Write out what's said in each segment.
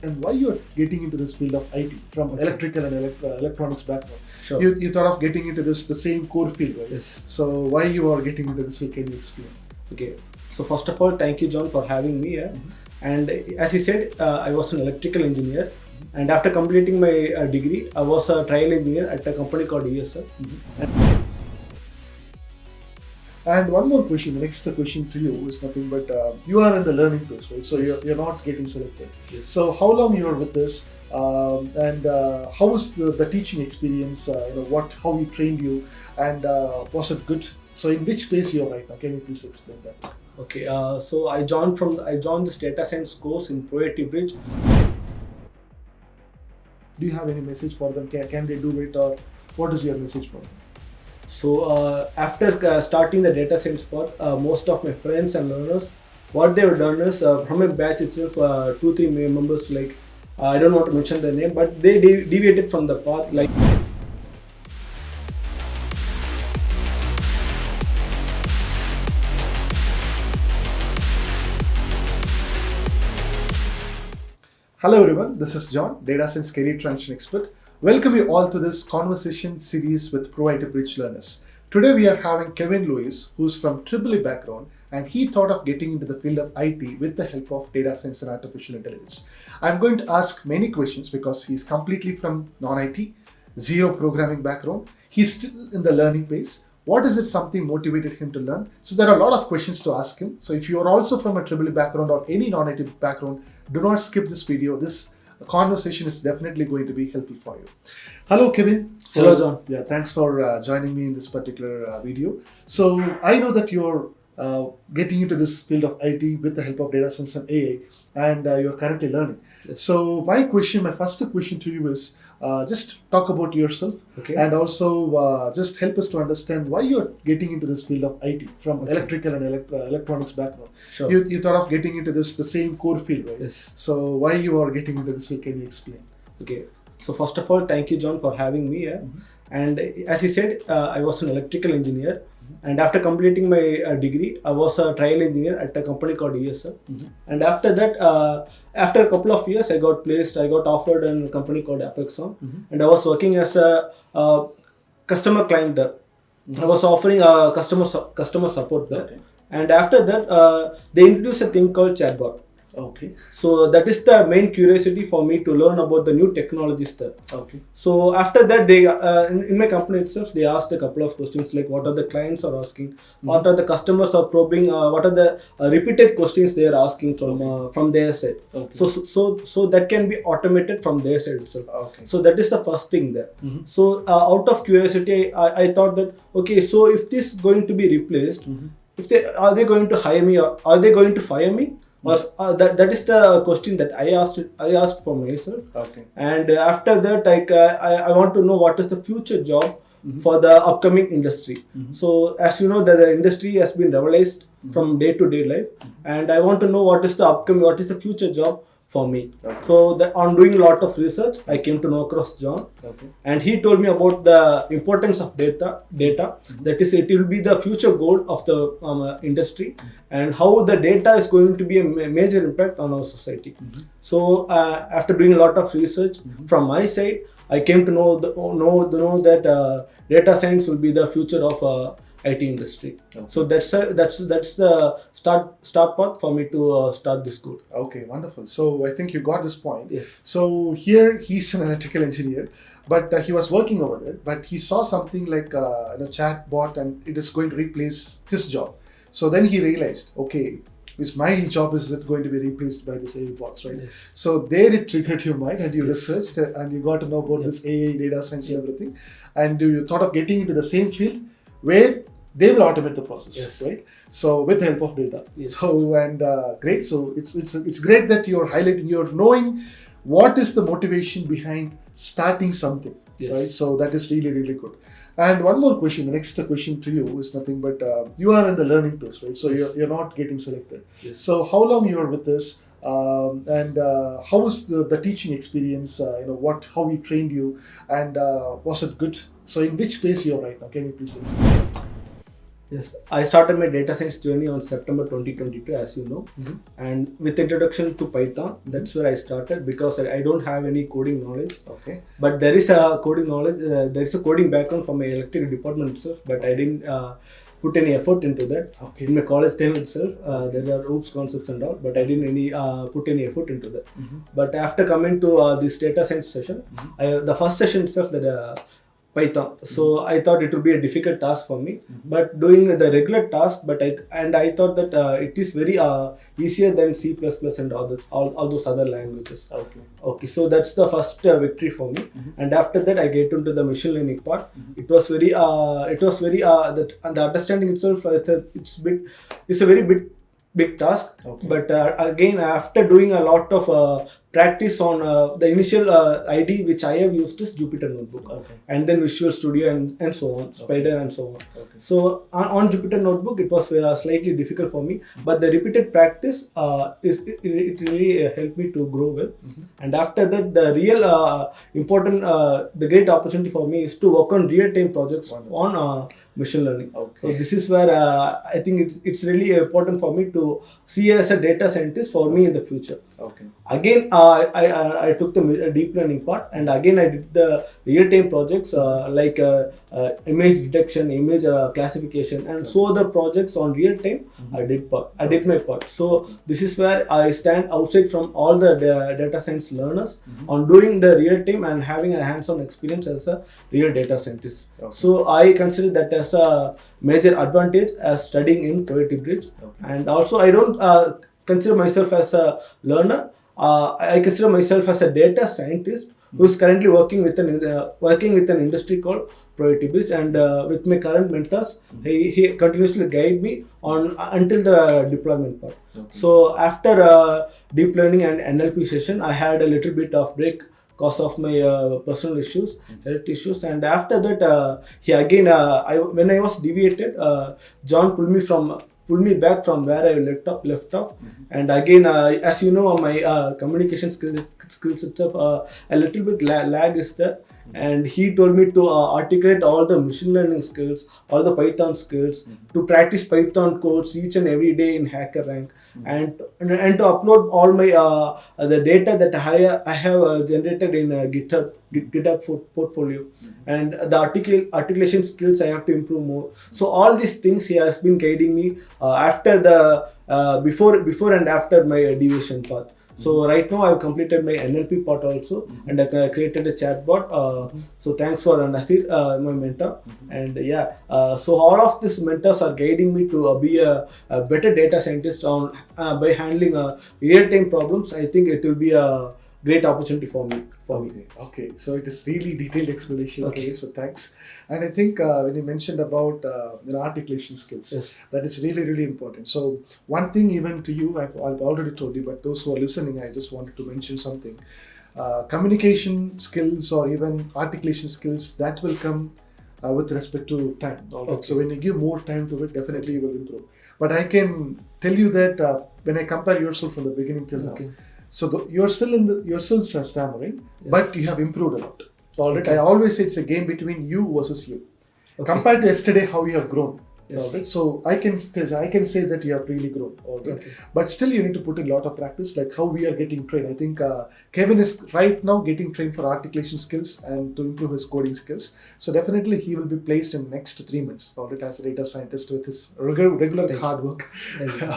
understand why you're getting into this field of IT from electrical and electronics background. Sure. You thought of getting into the same core field, right? Yes. So why you are getting into this field? Can you explain? Okay. So first of all, thank you, John, for having me here. And as you said, I was an electrical engineer. And after completing my degree, I was a trial engineer at a company called ESL. And one more question, the next question to you is nothing but you are in the learning phase, right? So you're not getting selected. Yes. So how long you are with this, and how was the teaching experience? How we trained you, and was it good? So in which phase you are right now? Can you please explain that? Okay. So I joined this data science course in Be.Eee Bridge. Do you have any message for them? Can they do it, or what is your message for them? So after starting the data science path, most of my friends and learners, what they've done is from a batch itself, 2-3 members, like I don't want to mention their name, but they deviated from the path. Like Hello everyone, this is John, Data Science Career Transition Expert. Welcome you all to this conversation series with Be.Eee Bridge learners. Today we are having Kevin Lewis, who's from Be.Eee background, and he thought of getting into the field of IT with the help of data science and artificial intelligence. I'm going to ask many questions because he's completely from non-IT, zero programming background. He's still in the learning phase. What is it something motivated him to learn? So there are a lot of questions to ask him. So if you are also from a Be.Eee background or any non-IT background, do not skip this video. This conversation is definitely going to be helpful for you. Hello, Kevin. Hello, John. Yeah, thanks for joining me in this particular video. So I know that you're getting into this field of IT with the help of data science and AI, and you're currently learning. Yes. So my first question to you is, just talk about yourself, Okay. and also just help us to understand why you're getting into this field of IT from electrical and electronics background. Sure. You thought of getting into the same core field, right? Yes. So why you are getting into this field? Can you explain? Okay. So first of all, thank you, John, for having me here. And as you said, I was an electrical engineer. And after completing my degree, I was a trial engineer at a company called ESL. And after that, after a couple of years, I got offered in a company called Apexon. And I was working as a customer client there. I was offering customer support there. Okay. And after that, they introduced a thing called chatbot. Okay. So that is the main curiosity for me to learn about the new technologies there. Okay. So after that, they in my company itself, they asked a couple of questions like what are the clients are asking, what are the customers are probing, what are the repeated questions they are asking from their side. Okay. So that can be automated from their side itself. Okay. So that is the first thing there. So out of curiosity, I thought that okay, so if this is going to be replaced, if are they going to hire me or are they going to fire me? That is the question that I asked for myself. Okay. And after that, I want to know what is the future job for the upcoming industry. So as you know, the industry has been revolutionized from day to day life, and I want to know what is the future job for me. Okay. So that on doing a lot of research, I came to know across John. Okay. And he told me about the importance of data. That is, it will be the future goal of the industry, and how the data is going to be a major impact on our society. So after doing a lot of research from my side, I came to know that data science will be the future of IT industry. Okay. So that's the start path for me to start this school. Okay, wonderful. So I think you got this point. Yes. So here he's an electrical engineer, but he was working over there, but he saw something like a chat bot, and it is going to replace his job. So then he realized, okay, is my job is it going to be replaced by this AI bots, right? Yes. So there it triggered your mind, and you Yes. researched and you got to know about this AI, data science, and everything, and you thought of getting into the same field where they will automate the process, Yes. right? So with the help of data. Yes. So and great. So it's great that you're highlighting, you're knowing what is the motivation behind starting something, Yes. right? So that is really good. And one more question. The next question to you is nothing but you are in the learning phase, right? So Yes. you're not getting selected. Yes. So how long you are with this? And how was the teaching experience? How we trained you, and was it good? So in which phase you're right now? Can you please explain? Yes, I started my data science journey on September 2022, as you know, and with introduction to Python, that's where I started because I don't have any coding knowledge. Okay. But there is a coding knowledge, there is a coding background from my electrical department itself, but I didn't put any effort into that. Okay. In my college time itself, there are OOPS concepts and all, but I didn't any put any effort into that. But after coming to this data science session, the first session itself, that Python. So I thought it would be a difficult task for me, but doing the regular task. But I thought that it is very easier than C++ and all those other languages. Okay. Okay, so that's the first victory for me. And after that, I get into the machine learning part. It was very that, and the understanding itself, it's a very big task. Okay. But again, after doing a lot of practice on the initial ID which I have used is Jupyter Notebook, Okay. and then Visual Studio and so on, Spider and so on. Okay. So on Jupyter Notebook, it was slightly difficult for me, but the repeated practice it really helped me to grow well. And after that, the real important, the great opportunity for me is to work on real-time projects on machine learning. Okay. So this is where I think it's really important for me to see as a data scientist for me in the future. Okay. Again, I took the deep learning part, and again I did the real-time projects like image detection, image classification, and so other projects on real-time. I did my part. So this is where I stand outside from all the data science learners on doing the real-time and having a hands-on experience as a real data scientist. Okay. So I consider that as a major advantage as studying in Bridge. And also I don't consider myself as a learner. I consider myself as a data scientist who is currently working with an industry called Bridge, and with my current mentors, he continuously guide me on until the deployment part. Okay. So after deep learning and NLP session, I had a little bit of break because of my personal issues, health issues, and after that, he again, when I was deviated, John pulled me back from where I left off. And again, as you know, my communication skills itself, a little bit lag is there. And he told me to articulate all the machine learning skills, all the Python skills, to practice Python codes each and every day in HackerRank, and to upload all my the data that I have generated in GitHub portfolio, and the articulation skills I have to improve more. So all these things he has been guiding me after the before and after my deviation path. So right now I've completed my NLP part also, and I created a chatbot. So thanks for Nasir, my mentor. And so all of these mentors are guiding me to be a better data scientist on by handling real-time problems. I think it will be a great opportunity for me. Okay. So it is really detailed explanation. Okay. So thanks. And I think when you mentioned about articulation skills, Yes. that is really important. So one thing, even to you, I've already told you, but those who are listening, I just wanted to mention something. Communication skills or even articulation skills, that will come with respect to time. Okay. So when you give more time to it, definitely you will improve. But I can tell you that when I compare yourself from the beginning till now, so you're still stammering, but you have improved a lot. All right. I always say it's a game between you versus you. Compared to yesterday, how you have grown. Yes. All right. So I can say that you have really grown. All right. But still, you need to put in a lot of practice, like how we are getting trained. I think Kevin is right now getting trained for articulation skills and to improve his coding skills. So definitely, he will be placed in next 3 months. All right, as a data scientist with his regular hard work.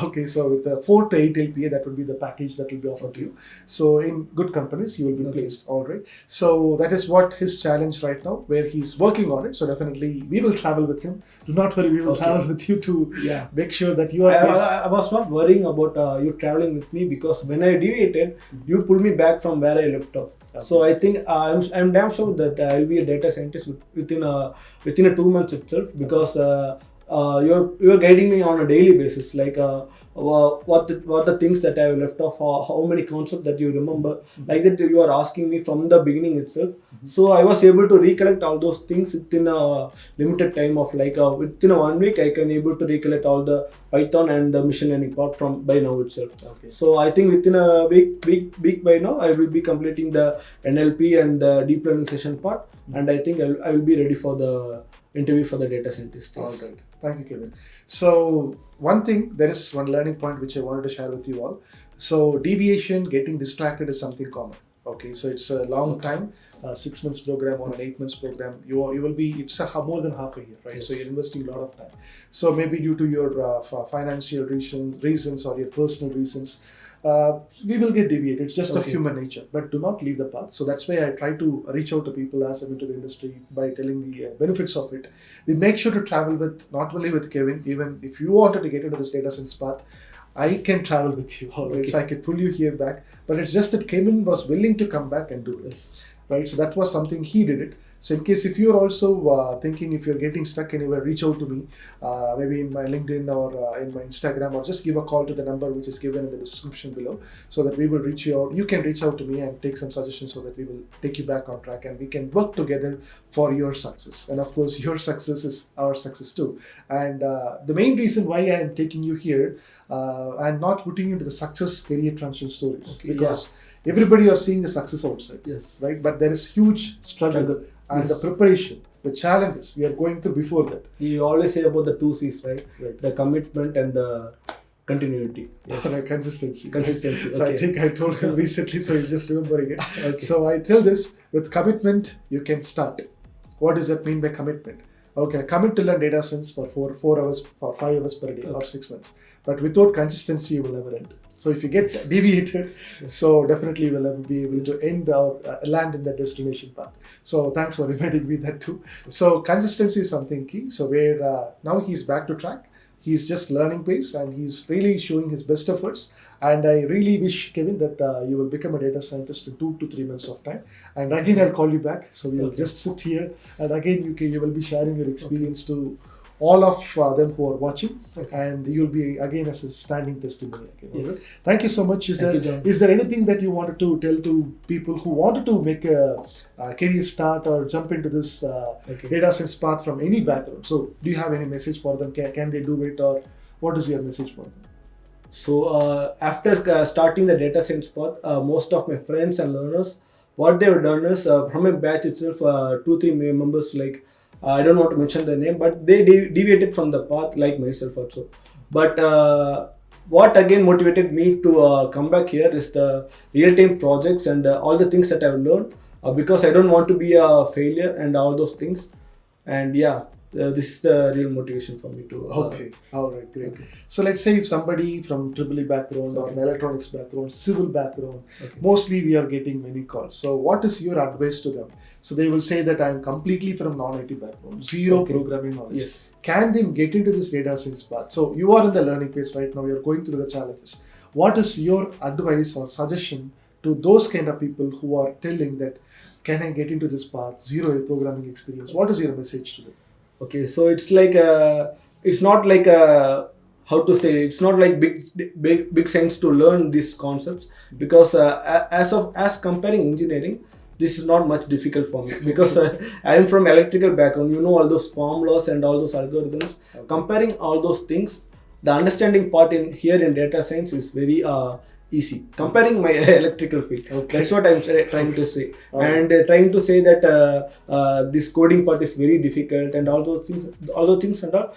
Okay. So with the 4 to 8 LPA, that would be the package that will be offered to you. So in good companies, you will be placed. All right. So that is what his challenge right now, where he's working on it. So definitely, we will travel with him. Do not worry, we will travel with you to make sure that you are. I was not worrying about you traveling with me, because when I deviated, you pulled me back from where I left off. Okay. So I think I'm damn sure that I'll be a data scientist within a 2 months itself, because you're guiding me on a daily basis, like what the things that I have left off, how many concepts that you remember, like that you are asking me from the beginning itself. So I was able to recollect all those things within a limited time of like within 1 week. I can able to recollect all the Python and the machine learning part from by now itself. Okay. So I think within a week by now I will be completing the NLP and the deep learning session part, and I think I will be ready for the interview for the data scientist. All Yes. right. Thank you, Kevin. So, one thing, there is one learning point which I wanted to share with you all. So, deviation, getting distracted is something common. Okay, so it's a long time, 6 months program or an 8 months program. You will be, it's more than half a year, right? Yes. So, you're investing a lot of time. So, maybe due to your financial reasons or your personal reasons, we will get deviated. It's just a Okay. human nature. But do not leave the path. So, that's why I try to reach out to people as I'm into the industry by telling the benefits of it. We make sure to travel with, not only with Kevin, even if you wanted to get into this data science path, I can travel with you, all right? Okay. So I can pull you here back, but it's just that Kevin was willing to come back and do it, Yes. right? So that was something he did it. So in case if you're also thinking, if you're getting stuck anywhere, reach out to me, maybe in my LinkedIn or in my Instagram, or just give a call to the number which is given in the description below, so that we will reach you out. You can reach out to me and take some suggestions so that we will take you back on track and we can work together for your success. And of course, your success is our success too. And the main reason why I am taking you here, I'm not putting you into the success career transition stories, Okay, because everybody are seeing the success outside, Yes. right? But there is huge struggle and Yes. the preparation, the challenges we are going through before that. You always say about the two C's, right? Right. The commitment and the continuity. Yes. Right, consistency. Consistency. So I Okay. think I told him recently, so he's just remembering it. Okay. So I tell this, with commitment, you can start. What does that mean by commitment? Okay, commit to learn data science for 4 hours or 5 hours per day or 6 months. But without consistency, you will never end. So if you get deviated, so definitely you will never be able to end or land in that destination path. So thanks for reminding me that too. So consistency is something key. So where now he's back to track. He's just learning pace and he's really showing his best efforts. And I really wish, Kevin, that you will become a data scientist in 2 to 3 months of time. And again, I'll call you back. So we'll Okay. just sit here and again you will be sharing your experience to all of them who are watching, Okay. and you'll be again as a standing testimony. Again, Yes. alright? Thank you so much. Thank you, John. Is there anything that you wanted to tell to people who wanted to make a career start or jump into this Okay. data science path from any background? So do you have any message for them? Can they do it, or what is your message for them? So after starting the data science path, most of my friends and learners, what they've done is from my batch itself, 2-3 members, like I don't want to mention the name, but they deviated from the path like myself also. But what again motivated me to come back here is the real-time projects and all the things that I've learned, because I don't want to be a failure and all those things. And yeah, this is the real motivation for me to. Okay, all right, great. Okay. So let's say if somebody from EEE background or an Okay. electronics background, civil background, Okay. mostly we are getting many calls. So what is your advice to them? So they will say that I'm completely from non-IT background, zero Okay. programming knowledge. Yes. Can they get into this data science path? So you are in the learning phase right now, you're going through the challenges. What is your advice or suggestion to those kind of people who are telling that, can I get into this path, zero programming experience? What is your message to them? Okay, so it's like it's not like how to say, it's not like big sense to learn these concepts, because as comparing engineering, this is not much difficult for me, because I am from electrical background. You know, all those formulas and all those algorithms. Okay. Comparing all those things, the understanding part in here in data science is very easy. Comparing my electrical field, Okay. that's what I'm trying to say, Okay. and trying to say that this coding part is very difficult and all those things and all.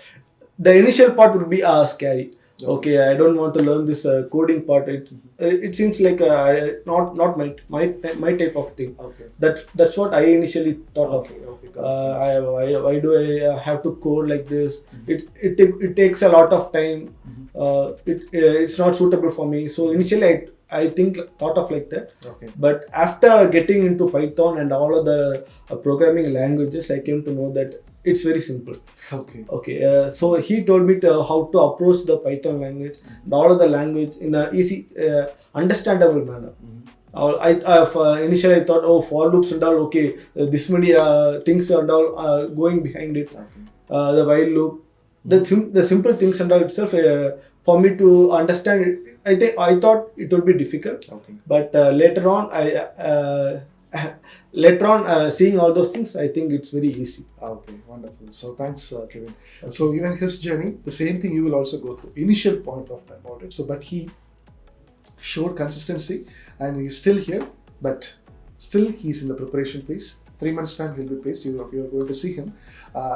The initial part would be scary. Okay, I don't want to learn this coding part. It seems like not my type of thing. Okay. That's what I initially thought of. Okay. Got it. Why do I have to code like this? It takes a lot of time. It's not suitable for me. So initially I thought of like that. Okay. But after getting into Python and all of the programming languages, I came to know that it's very simple. Okay. Okay, so he told me how to approach the Python language and all of the language in a easy, understandable manner. Initially I thought, oh, for loops and all, okay, this many things and all going behind it. Okay. The while loop, the simple things and all itself, for me to understand it, I thought it would be difficult. Okay. But later on, seeing all those things, I think it's very easy. Okay, wonderful. So thanks, Kevin. So even his journey, the same thing you will also go through. Initial point of time, all right. So, but he showed consistency, and he's still here, but still he's in the preparation phase. 3 months time he'll be placed. You're going to see him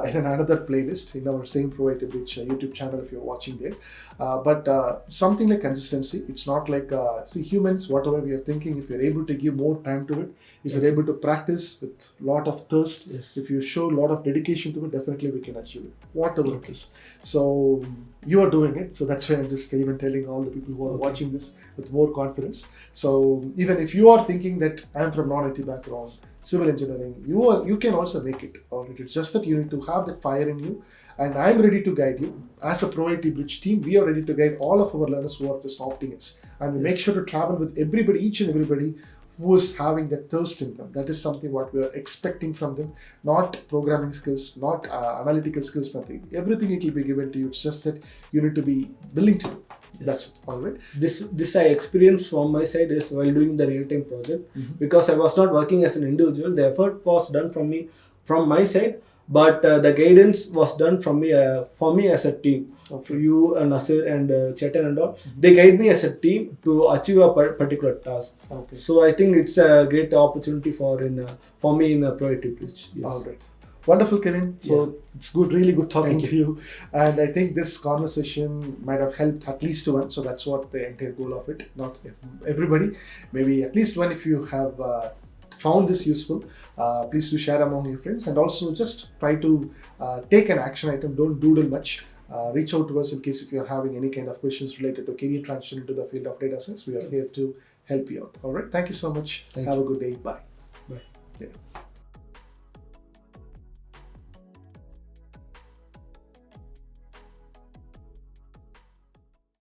in another playlist in our same Proactive Bridge YouTube channel if you're watching there. But something like consistency. It's not like see humans, whatever we are thinking. If you're able to give more time to it, if you're able to practice with lot of thirst, Yes. if you show a lot of dedication to it, definitely we can achieve it, whatever it is. So you are doing it. So that's why I'm just even telling all the people who are watching this with more confidence. So even if you are thinking that I'm from non-IT background, civil engineering, you can also make it. Or it's just that you need to have that fire in you, and I'm ready to guide you. As a Proactive Bridge team, we are ready to guide all of our learners who are just opting us, and we make sure to travel with everybody, each and everybody who is having that thirst in them. That is something what we are expecting from them. Not programming skills, not analytical skills, nothing. Everything it will be given to you. It's just that you need to be willing to do. That's it. All right. This I experienced from my side is while doing the real-time project, because I was not working as an individual. The effort was done from me, from my side, but the guidance was done from me for me as a team. Okay. For you and Nasir and Chetan and all, they guide me as a team to achieve a particular task. Okay. So I think it's a great opportunity for me in a Proactive Bridge. Yes. All right. Wonderful, Kevin. So it's good, really good talking to you. And I think this conversation might have helped at least one. So that's what the entire goal of it. Not everybody, maybe at least one. If you have found this useful, please do share among your friends, and also just try to take an action item. Don't doodle much. Reach out to us in case if you are having any kind of questions related to career transition into the field of data science. We are here to help you out. All right. Thank you so much. Have a good day. Bye. Bye. Yeah.